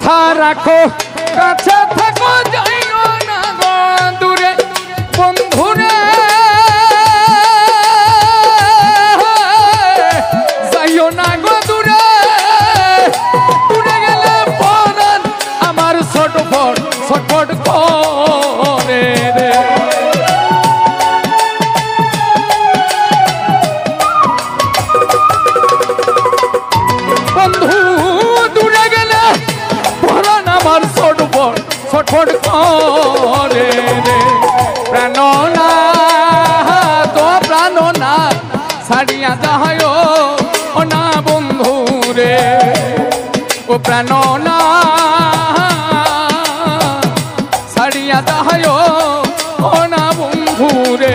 কথা রাখো কাছে থাকো যাইও না গো দূরে বন্ধুরে যাইও না গো দূরে দূরে গেলে পরাণ আমার ছটফট ছটফট করে রে বন্ধু দূরে গেলে পরাণ আমার ছটফট ছটফট করে রে প্রাণনা তো প্রাণনা ছাড়িয়া যাহায় ও না বন্ধু রে ও প্রাণনা ছাড়িয়া যাহায় ও না বন্ধু রে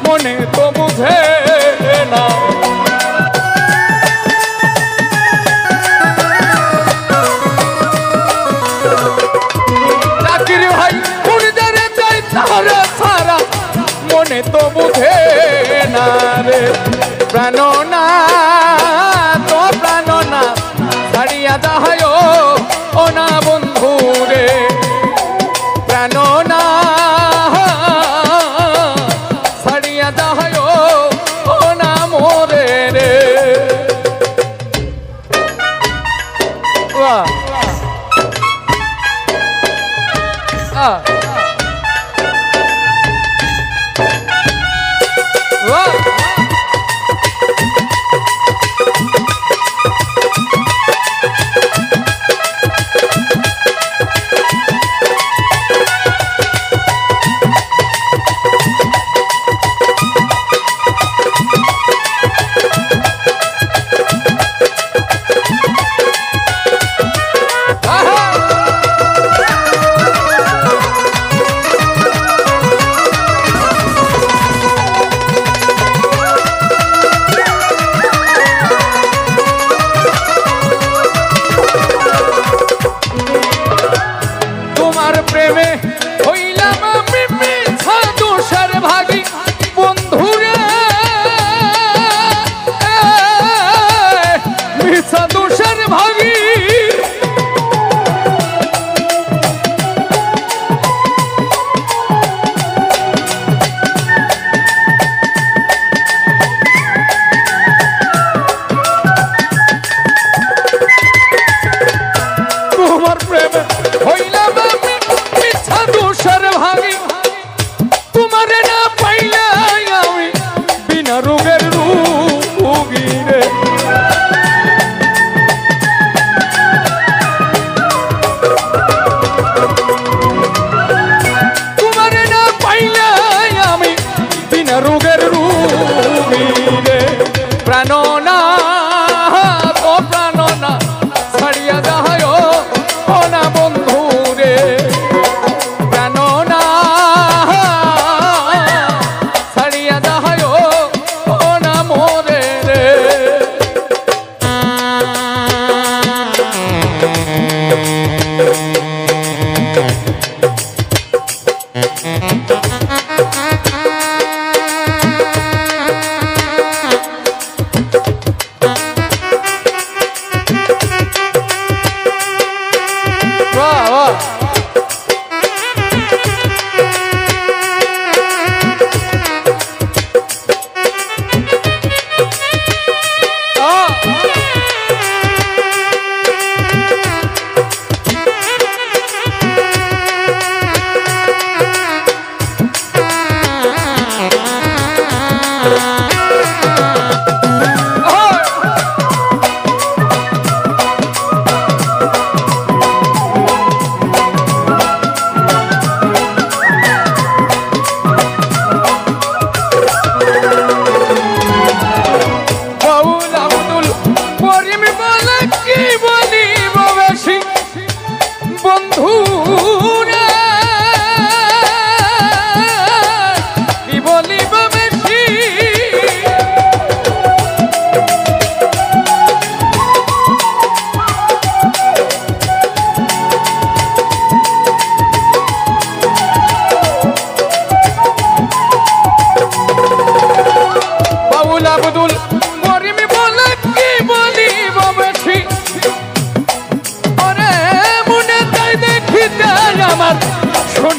মনে তো বুঝে না চাকরি ভাই কুড়িদারে চাই তারা সারা মনে তো বুঝে না রে প্রাণনা তো প্রাণনা ছাড়িয়া যাহায় ও না বন্ধু রে প্রাণনা প্রেমে হইলাম আমি মিছা দোষের ভাগী বন্ধুরে মিছা দোষের ভাগী তোমার প্রেমে হইলাম আমি মিছা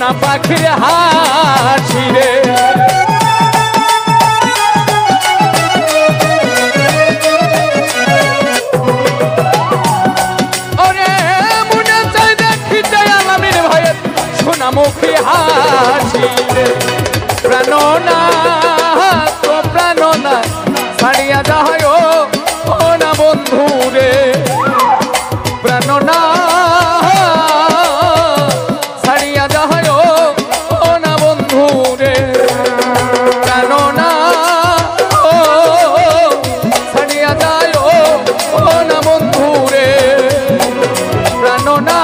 সোনা পাখির হাসি রে ওরে মনে চাই দেখিতে আলামিন ভাইয়ের সোনা মুখে হাসি রে প্রাণনা তো প্রাণনা ছাড়িয়া যায় ও না বন্ধু রে প্রাণনা ছাড়িয়া যায় ও না বন্ধু রে প্রাণনা ছাড়িয়া যায় ও না বন্ধু রে প্রাণনা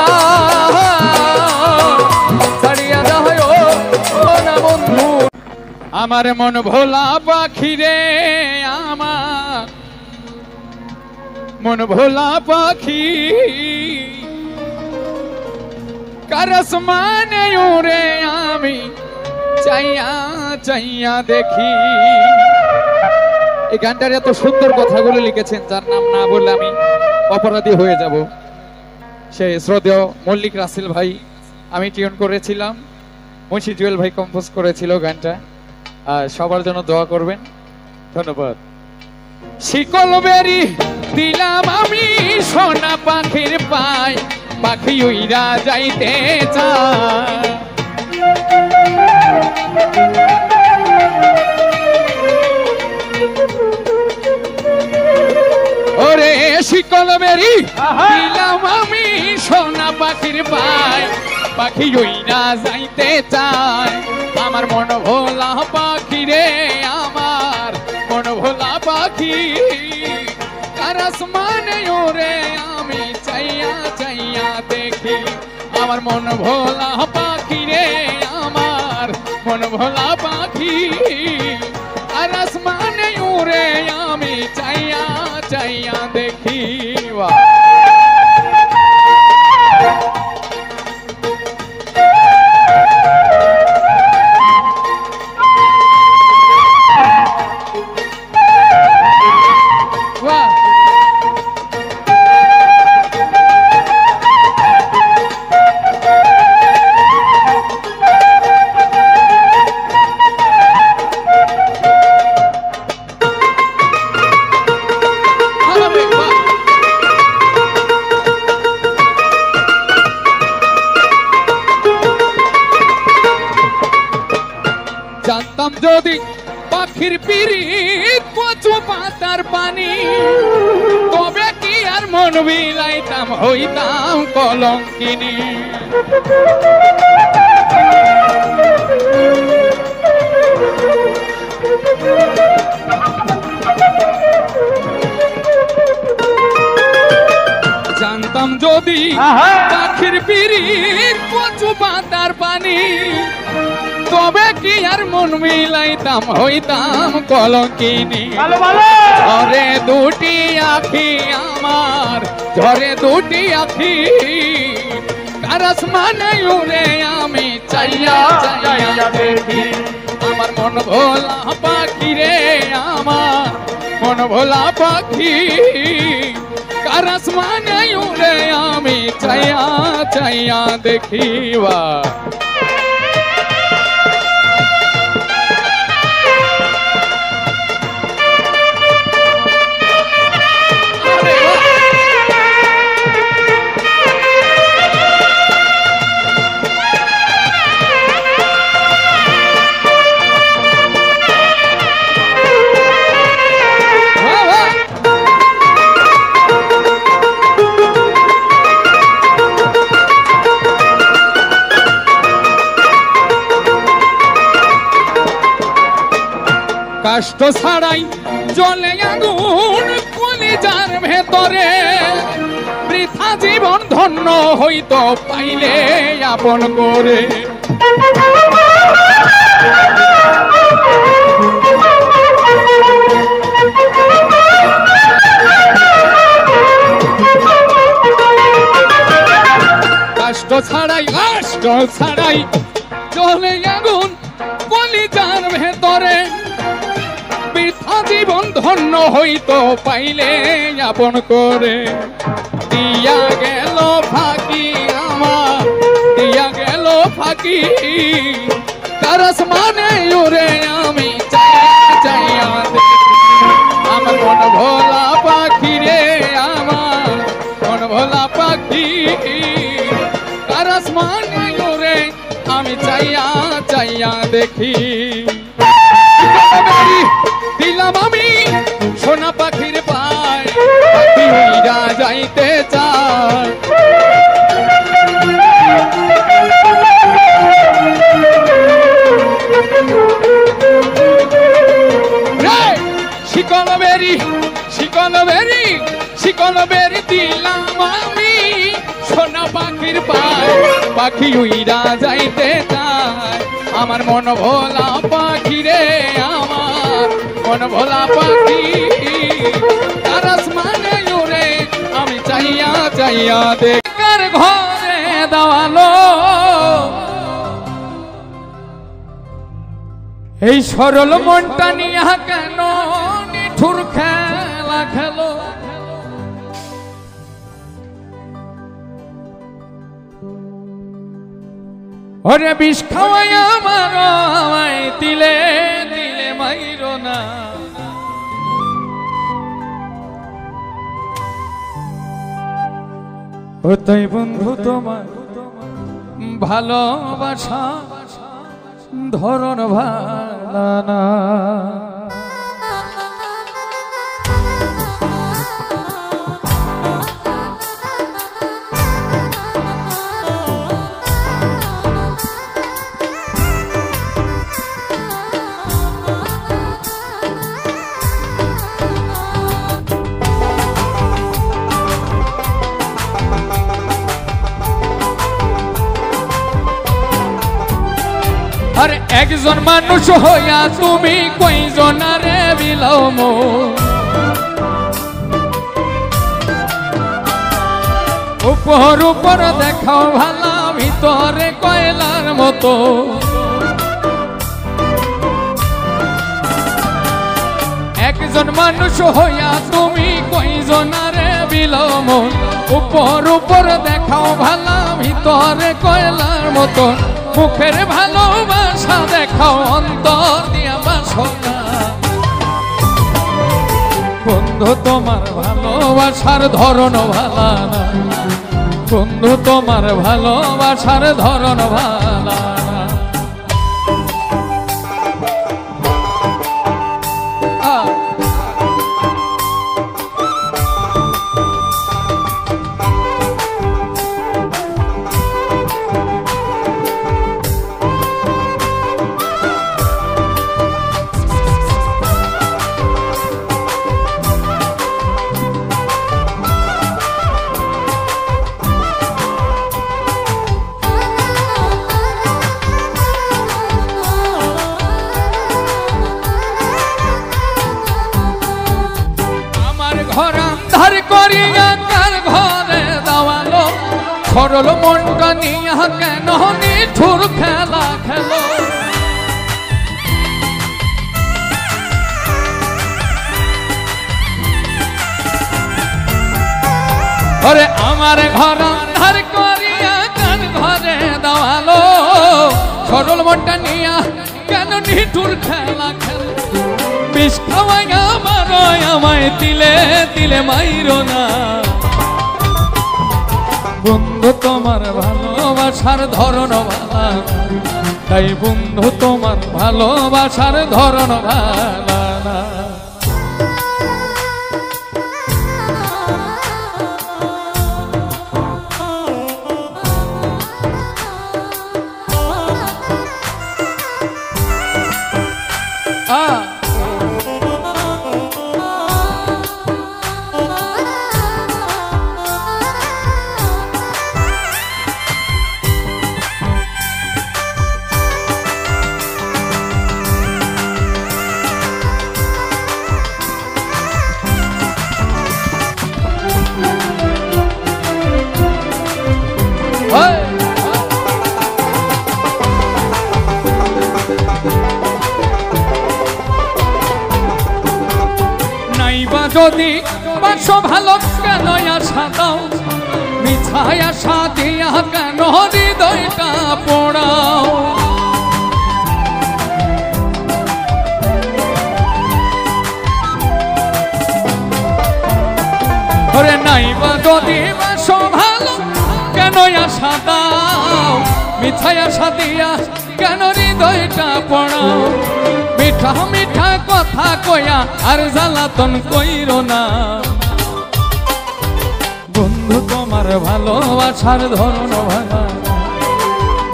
ছাড়িয়া যায় ও না বন্ধু আমার মন ভোলা পাখি রে আমার মন ভোলা পাখি কারস মানে উড়ে আমি চাইয়া চাইয়া দেখি। এই গানটার এত সুন্দর কথাগুলো লিখেছেন যার নাম না বললে আমি অপরাধী হয়ে যাব, সে শ্রদ্ধেয় মল্লিক রাসেল ভাই। আমি টিউন করেছিলাম, মুন্সি জুয়েল ভাই কম্পোজ করেছিল গানটা। সবার জন্য দোয়া করবেন, ধন্যবাদ। শিকল বেরি দিলাম আমি সোনা পাখির পায়, পাখি উইরা যাইতে চায়। ওরে শিকল বেরি দিলাম আমি সোনা পাখির পায়, পাখি উইরা যাইতে চায়। আমার মন ভোলা পাখি রে আমার মন ভোলা পাখি কারস মানে ওরে আমি চাইয়া চাইয়া দেখি। আমার মন ভোলা পাখি রে আমার মন ভোলা পাখি কারস মানে ওরে আমি চাইয়া চাইয়া দেখি। জানতাম যদি পাখির পিরিত কচু পাতার পানি, তবে কি আর মন বিলাইতাম হইতাম কলঙ্কিনী। জানতাম যদি পাখির পিরিত কচু পাতার পানি, তবে কি আর মন মিলাইতাম হইতাম কলঙ্কিনী। ঝরে দুটি আখি আমার ঝরে দুটি আখি কারস মানে উড়ে আমি চাইয়া চাইয়া দেখি। আমার মন ভোলা পাখি রে আমার মন ভোলা পাখি কারস মানে উড়ে আমি চাইয়া চাইয়া দেখিবা। কষ্ট ছাড়াই জ্বলে আগুন কলিজার ভেতরে, বৃথা জীবন ধন্য হইতো পাইলে আপন করে। কষ্ট ছাড়াই জ্বলে আগুন কলিজার ভেতরে, বৃথা জীবন ধন্য হইতো পাইলে আপন করে। দিয়া গেল ফাঁকি আমার দিয়া গেল ফাঁকি কার আসমানে উড়ে আমি চাইয়া দেখি আমার মন ভোলা পাখি রে আমার মন ভোলা পাখি কার আসমানে উড়ে আমি চাইয়া দেখি দিলাম আমি সোনা পাখির পায় পাখি উড়া যাইতে চায় শিকল বেরি দিলাম আমি সোনা পাখির পায় পাখি উইরা যাইতে চায় আমার মন ভোলা পাখি রে আমার মন ভোলা পাখি তার আসমানে উড়ে আমি চাইয়া দেখার ঘরে দাওয়ালো এই সরল মনটা নিয়া কেন নিঠুর খেলা খেলো ওরে বিষ খাওয়াই আমার আমায় দিলে মাইরো না ও তাই বন্ধু তোমার ভালোবাসা ধরন ভালো না আর একজন মানুষ হইয়া তুমি কয়জনারে বিলাও মন উপর দেখাও ভালা ভিতরে কয়লার মতো একজন মানুষ হইয়া তুমি কয়জনারে বিলাও মন উপর দেখাও ভালা ভিতরে কয়লার মতো মুখের ভালোবাসা দেখাও অন্তর দিয়া বাসো না বন্ধু তোমার ভালোবাসার ধরন ভালা না বন্ধু তোমার ভালোবাসার ধরন ভালা না সরল মনটা নিয়া কেন নিঠুর খেলা খেলো ওরে আমার ঘর ধার করিয়া কান ঘরে দাওয়ালো সরল মনটা নিয়া কেন নিঠুর খেলা খেলো বিষ খাওয়াই আমার আমায় দিলে মাইরো না বন্ধু তোমার ভালোবাসার ধরন ভালা তাই বন্ধু তোমার ভালোবাসার ধরন ভালা না যদি বাসো ভালো কেন আশা দাও মিছ মিছায় আশা দিয়া কেন হৃদয়টা পোড়াও ওরে নাইবা যদি বাসো ভালো কেন আশা দাও মিছায় আশা দিয়া কেন হৃদয়টা পোড়াও মিঠা মিঠা কথা কয়া আর জ্বালাতন কইরো না বন্ধু তোমার ভালোবাসার ধরন ভালা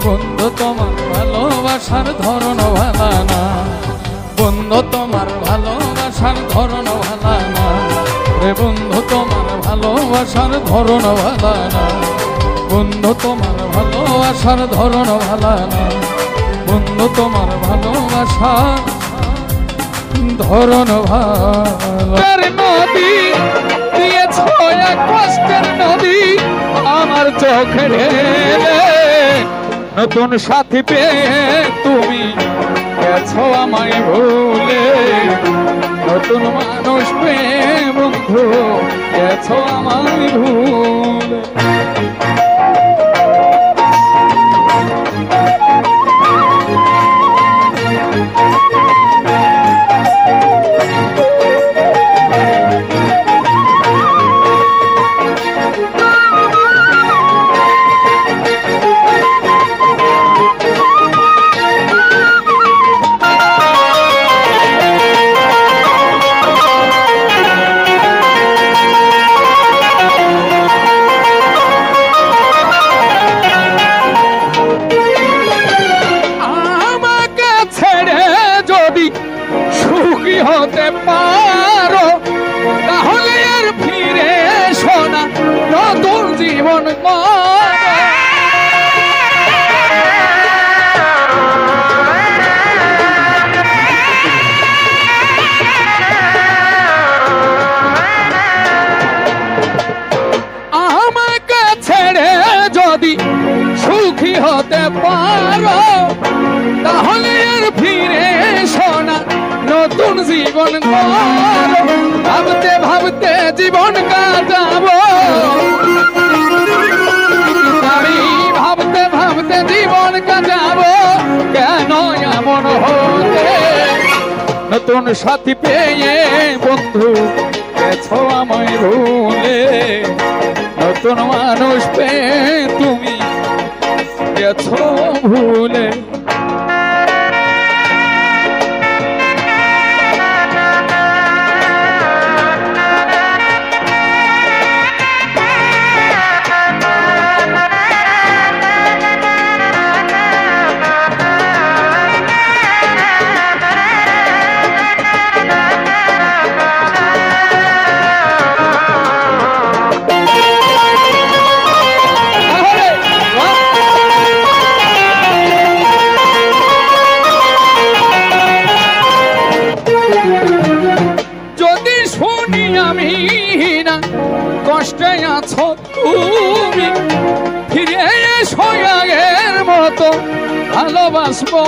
বন্ধু তোমার ভালোবাসার ধরন ভালা না বন্ধু তোমার ভালোবাসার ধরন ভালা না রে বন্ধু তোমার ভালোবাসার ধরন ভালা না বন্ধু তোমার ভালোবাসার ধরন ভালা না বন্ধু তোমার ভালোবাসার ধরন ভালা নদী দিয়েছ এক কষ্টের নদী আমার চোখে ঢেলে নতুন সাথী পেয়ে তুমি গেছো আমায় ভুলে নতুন মানুষ পেয়ে বন্ধু গেছো আমায় ভুলে হতে পারো তাহলে আর ফিরে শোনা নতুন জীবন আমাকে ছেড়ে যদি সুখী হতে পারো তাহলে আর ফিরে শোনা নতুন জীবন ভাবতে ভাবতে জীবন কাটাবো আমি ভাবতে ভাবতে জীবন কাটাবো কেন এমন হতে নতুন সাথী পেয়ে বন্ধু গেছো আমায় ভুলে নতুন মানুষ পেয়ে তুমি গেছো ভুলে কষ্টে আছো তুমি ফিরে এসো আগের মতো ভালোবাসবো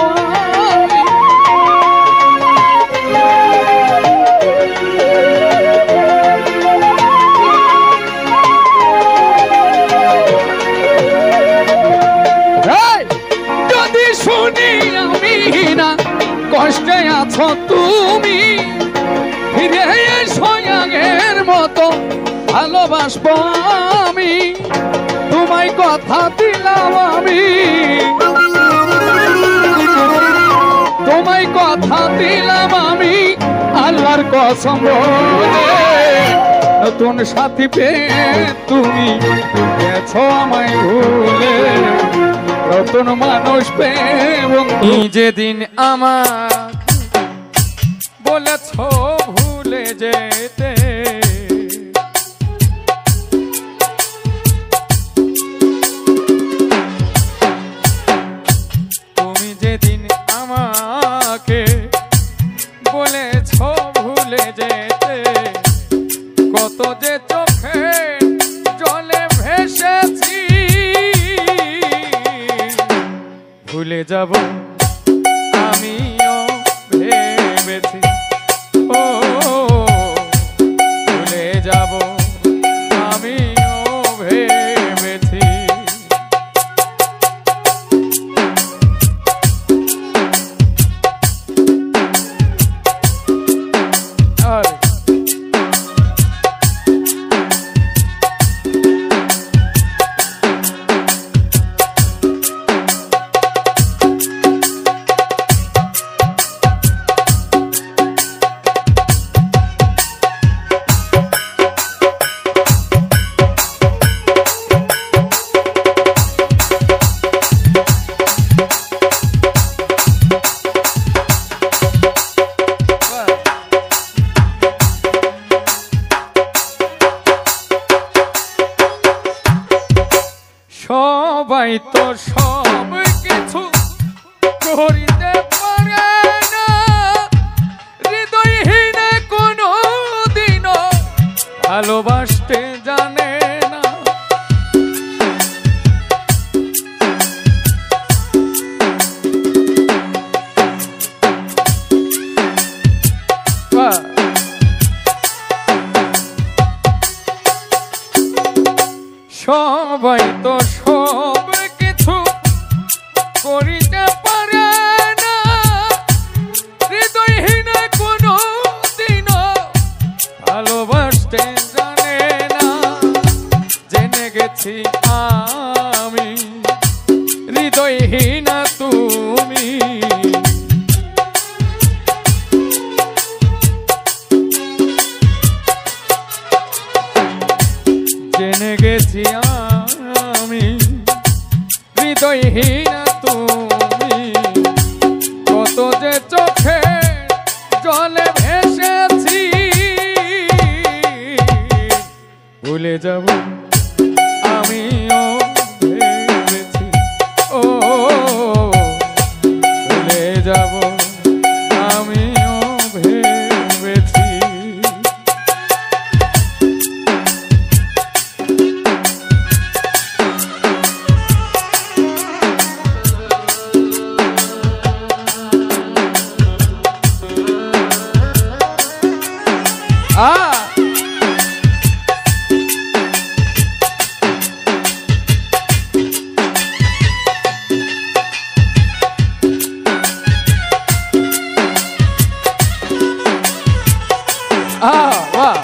যদি শুনি আমি না কষ্টে আছো তুমি ফিরে এসো আগের মতো ভালোবাসবো আমি তোমায় কথা দিলাম আমি তোমায় কথা দিলাম আমি আল্লাহর কসম নতুন সাথী পেয়ে তুমি গেছো আমায় ভুলে নতুন মানুষ পেয়ে বন্ধু যেদিন আমার বলেছ ভুলে যেতে যেদিন আমাকে বলেছ ভুলে যেতে কত যে চোখে জলে ভেসেছি ভুলে যাব আমিও ভেবেছি ও ভুলে যাব আমিও ভেবেছি তো সব কিছু করিতে পারে না, হৃদয়হীন কোনো দিনও ভালোবাসতে জানে না। সবাই তো সব কিছু করিতে পারে না, হৃদয়হীন কোনো দিনও ভালোবাসতে জানে না। জেনে গেছি আমি হৃদয়হীন তুমি, জেনে গেছি আমি হৃদয়হীন তুমি। কত যে চোখে জলে ভেসেছি, ভুলে যাব আমিও ভেবেছি, ও ভুলে যাব আমিও ভেবেছি। Wow.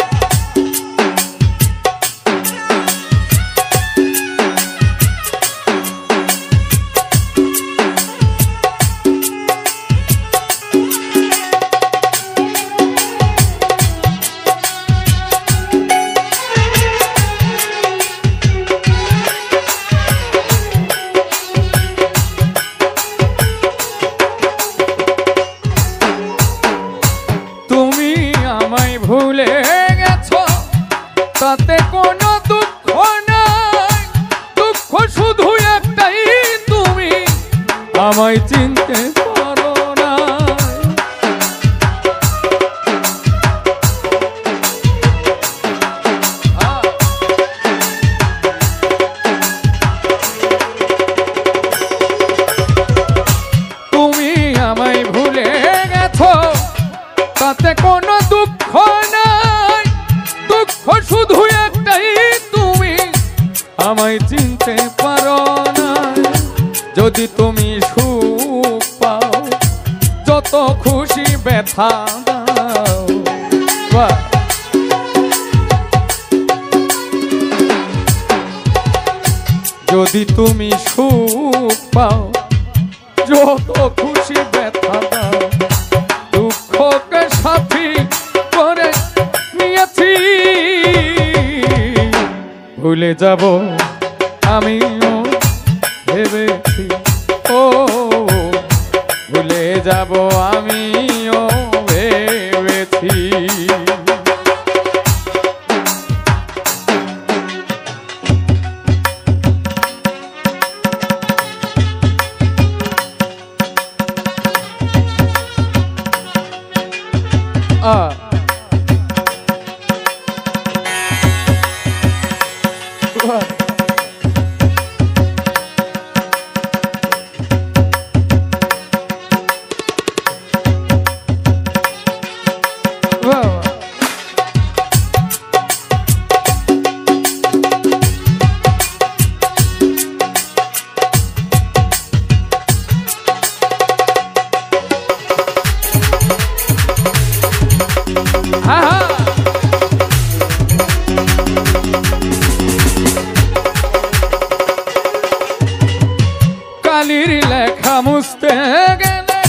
ভুলে গেছো তাতে কোনো দুঃখ নাই, দুঃখ শুধু একটাই তুমি আমায় চিনতে পারো না। তুমি আমায় ভুলে গেছো তাতে কোনো দুঃখ নাই, দুঃখ শুধু একটাই তুমি আমায় চিনতে পারো না। যদি তুমি সুখ পাও যত খুশি ব্যথা দাও, যদি তুমি সুখ পাও যত খুশি ব্যথা দাও, দুঃখকে সাথী করে নিয়েছি, ভুলে যাব আমিও ভেবেছি, ও ভুলে যাব আমিও ভেবেছি। কালির লেখা মুছতে গেলে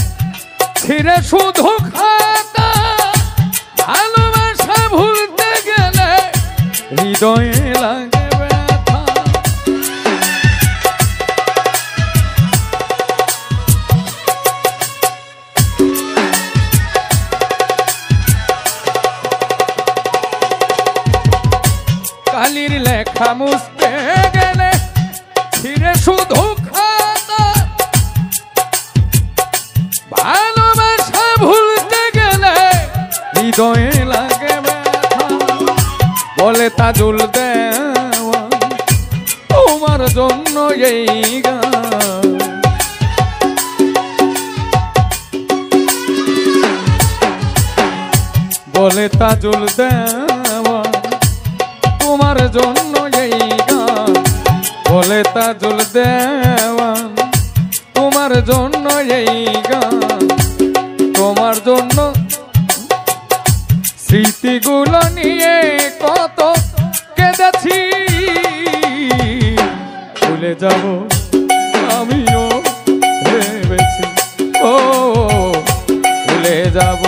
ছিঁড়ে শুধু খাতা, ভালোবাসা ভুলতে গেলে হৃদয়ে লাগে ব্যথা। কালির লেখা মুছতে গেলে ছিঁড়ে শুধু হৃদয়ে লাগে ব্যথা বলে তাজুল দেওয়ান তোমার জন্য এই গান বলে তাজুল দেওয়ান তোমার জন্য এই গান বলে তাজুল দেওয়ান তোমার জন্য এই গান তোমার জন্য স্মৃতিগুলো নিয়ে কত কেঁদেছি ভুলে যাব আমিও ভেবেছি ও ভুলে যাব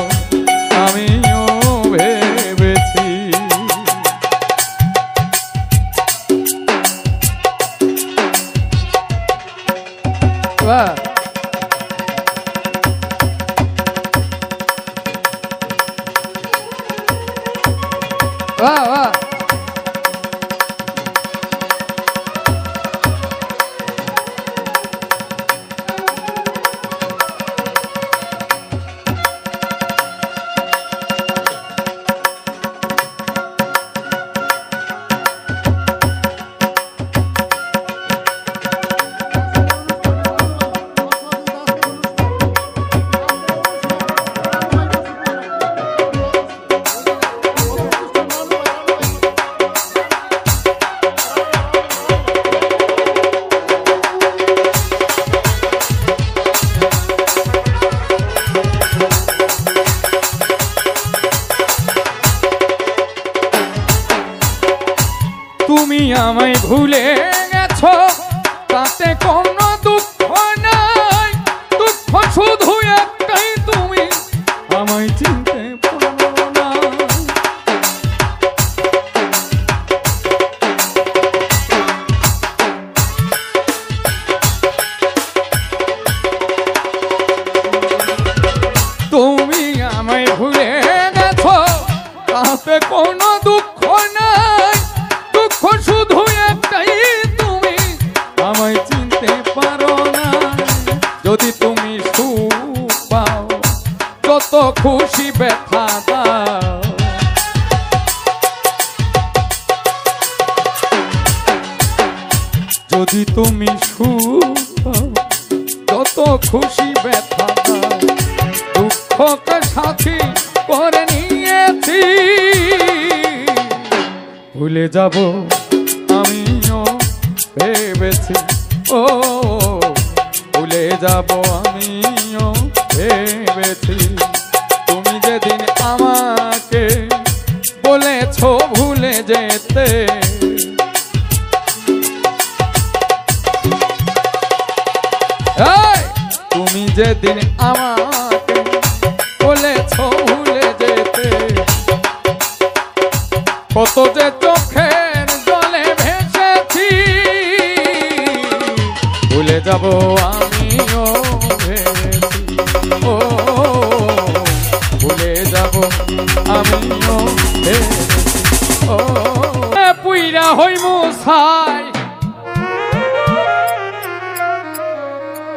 আমিও ভেবেছি বাহ वाह वाह তুমি আমায় ভুলে গেছো তাতে কোনো দুঃখ নাই দুঃখ শুধু একটাই তুমি আমায় চিনতে পারো না তুমি আমায় ভুলে গেছো তাতে কোনো দুঃখ নাই শুধু একটাই তুমি আমায় চিনতে পারো না যদি তুমি সুখ পাও যত খুশি ব্যথা দাও যদি তুমি সুখ পাও যত খুশি ব্যথা দাও দুঃখকে সাথী করে নিয়েছি ভুলে যাব আমিও ভেবেছি ও ভুলে যাব আমিও ভেবেছি তুমি যেদিন আমাকে বলেছো ভুলে যেতে তুমি যেদিন আমাকে বলেছো ভুলে যেতে কত যে চোখের জলে ভেসেছি ভুলে যাব আমিও ভেবেছি ও ভুলে যাব আমিও ভেবেছি ও পুইরা হইমু ছাই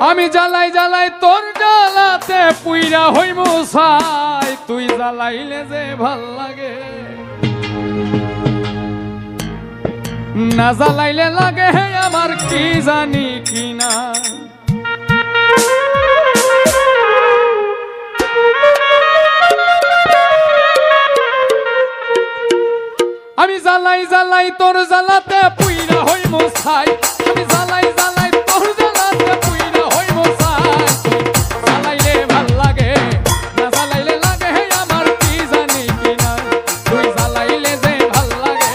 আমি জ্বালাই জ্বালাই তোর জ্বালাতে পুইরা হইমু ছাই তুই জ্বালাইলে যে ভাল লাগে না জ্বালাইলে লাগে হে আমার কি জানি কি না আমি জ্বালাই জ্বালাই তোর জ্বালাতে পুইরা হইমু ছাই আমি জ্বালাই জ্বালাই তোর জ্বালাতে পুইরা হইমু ছাই জ্বালাইলে ভাল লাগে না জ্বালাইলে লাগে হে আমার কি জানি কি না তুই জ্বালাইলে যে ভাল লাগে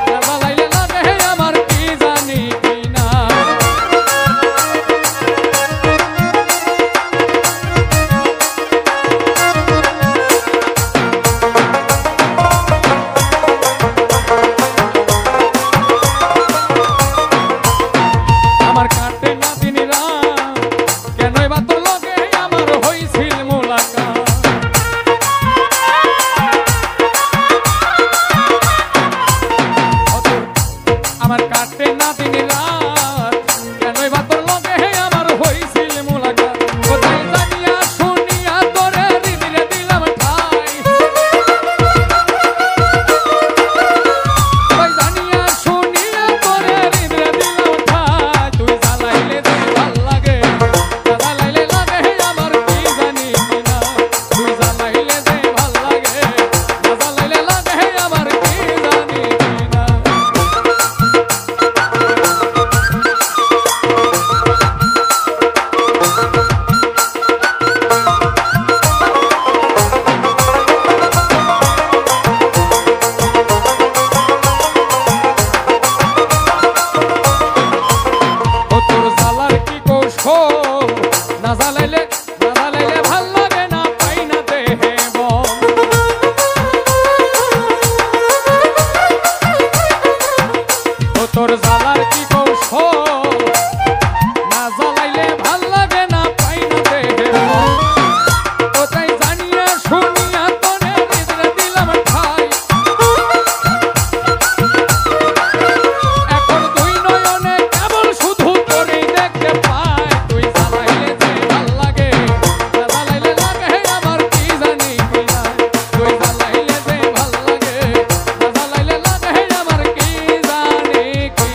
না জ্বালাইলে লাগে হে আমার কি জানি কি না জ্বালাইলে না জ্বালাইলে ভাল লাগে না পাই না দেহে মন ও তোর জ্বালার কি কৌশল না জ্বালাইলে ভাল লাগে না পাই না দেহে মন ও তাই জানিয়া শুনিয়া তনে নিদ্রা দিলাম ঠাই এখন দুই নয়নে কেবল শুধু তোরেই দেখতে পাই তুই জ্বালাইলে যে ভাল লাগে না জ্বালাইলে লাগে আমার কি জানি কি নাই তুই জ্বালাইলে যে ভাল লাগে না জ্বালাইলে লাগে আমার কি জানি কি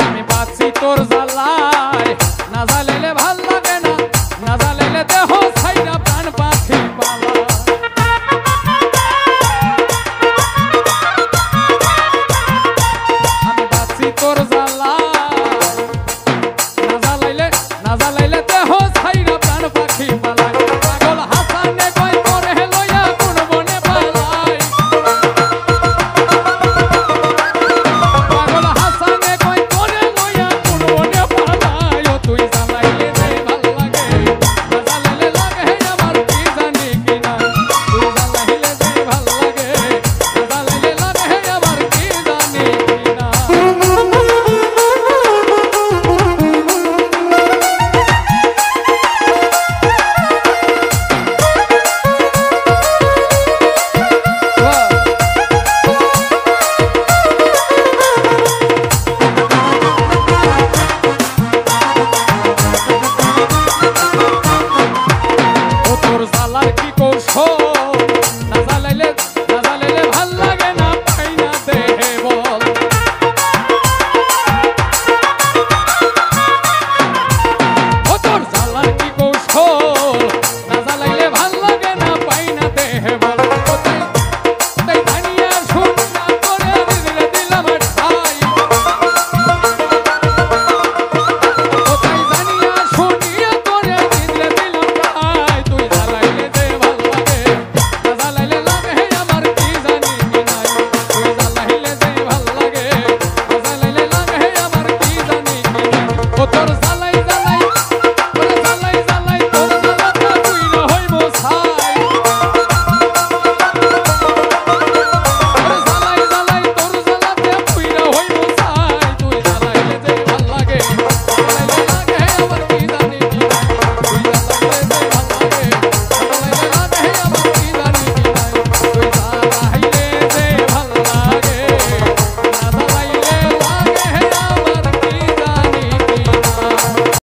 আমি বাঁচি তোর জ্বালা